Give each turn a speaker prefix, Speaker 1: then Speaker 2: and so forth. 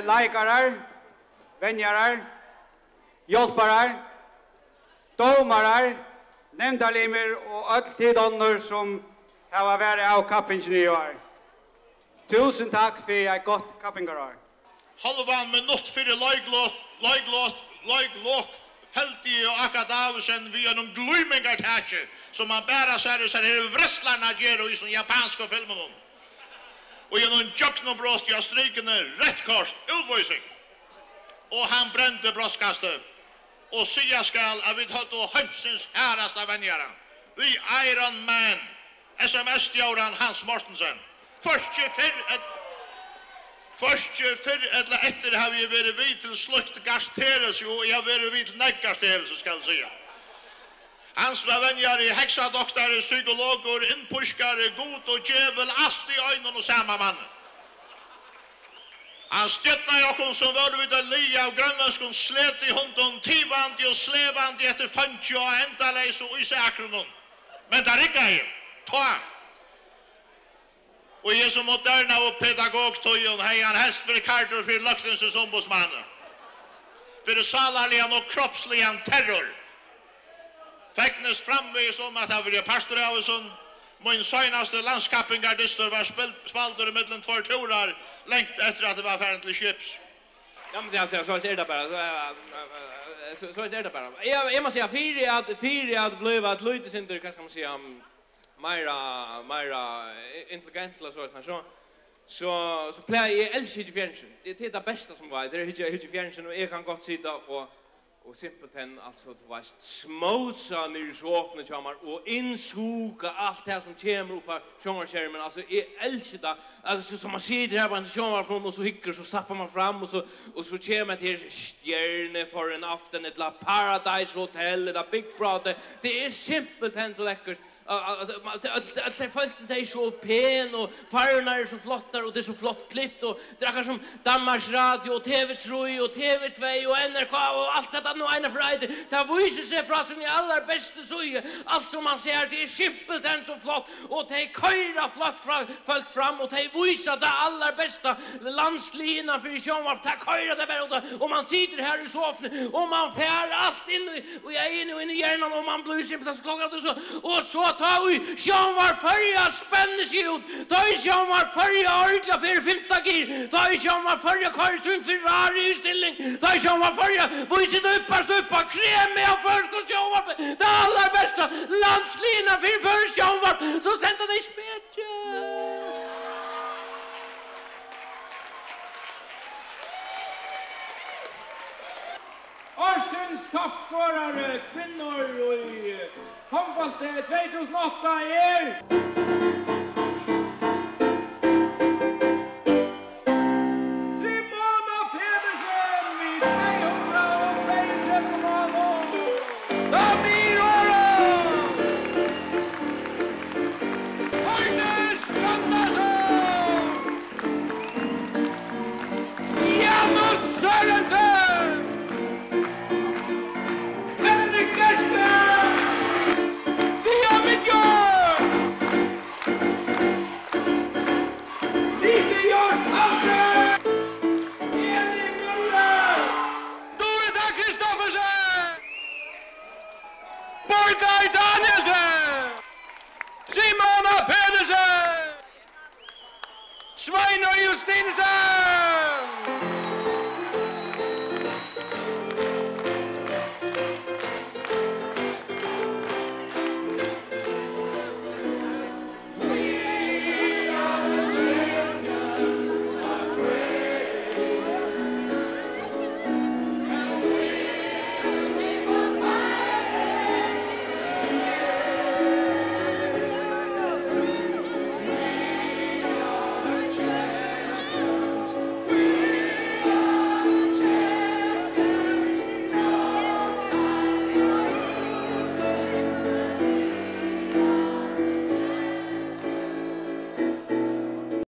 Speaker 1: leikarar, venjarar, hjälparar, domarar, nämndalimer och öll tidonnor som har varit av kappingen i år. Tusen tack för ett gott kappingarår.
Speaker 2: Halvan minutt fyrir leiklåt, Felti og Akadavisen vi en glumingartætje som man bæra sær her wrestlarna gjør i sånn japanske filmen. Og gjennom jöknobrott i strykene rett kort utvisning. Og han brente brottskastet. Og sia skal at vi tatt og hønsens herrasta venjara. Vi Iron Man, SMS-stjåran Hans Mortensen. Først eller etter har vi vært vidt til slukt gasterelse, og jeg har vært vidt til neggasterelse, skal jeg si. Hans venner, heksadoktorer, psykologer, innpuskere, god og djevel, alt i øynene og samme mann. Han støttene jokken som var vidt å li av grønlandskene slet i hunden, tivande og slevande etter fantje og endaleis og isakronen. Men det er ikke jeg. Ta! Og jeg som moderna og pedagogtøyen hei han helst for karter for løktensens ombudsmann. For salarligan og kroppsligan terror. Feknes framvis om at han var pastor av sånn. Min søgnaste landskappingardister var spalder i middelen 2 turer lengt etter at det var ferdig til skips.
Speaker 3: Ja, men så är det bara. Så är det bara. Jag måste säga fyra att bliva att lite synder, vad ska man säga, mera intelligent eller så plejer jag älskar inte fjärnsen. Det är det bästa som var. Det är inte fjärnsen och jag kan gott sitta och simpelt alltså det var smotsa ner i soffan och insuga allt det som kommer upp på skärmen. Alltså jag älskar det. Alltså som man sitter här på en skärm och så hickar så sappar man fram och så kommer till stjärne för en afton ett la Paradise Hotel eller Big Brother. Det är simpelt så läckert. Det är så pen och färgerna är så flottar och det är så flott klippt och det är som Danmarks Radio och TV3 och TV2 och NRK och allt detta nu ena för det visar sig från sin allra bästa söje. Allt som man ser det är simpelt än så flott och det är köra flott följt fram och det visar det allra bästa landslina för sjönvart. Det köra det bara och man sitter här i soffan och man fär allt in och jag är inne i hjärnan och man blir simpelt så klockan och så ta vi sjön var förra spänner sig ut. Ta vi sjön var förra ordla för 15 gir. Ta vi sjön var förra kartun Ferrari i ställning. Ta vi sjön var förra vi sitter uppa krem med förskott sjön var det allra bästa landslina för sjön var så sända det i spetje.
Speaker 4: Årsens toppscorare kvinnor i handboll 2008 är Simona Pedersen med 232 mål. Damir Aron! Magnus Andersson! Janus Sørensen! Henrik Gersker! Lise Jors Hansen! Elin Muller! Dorita Kristoffersen! Borgar Danielsen! Simona Pedersen! Sveinor Justinsen!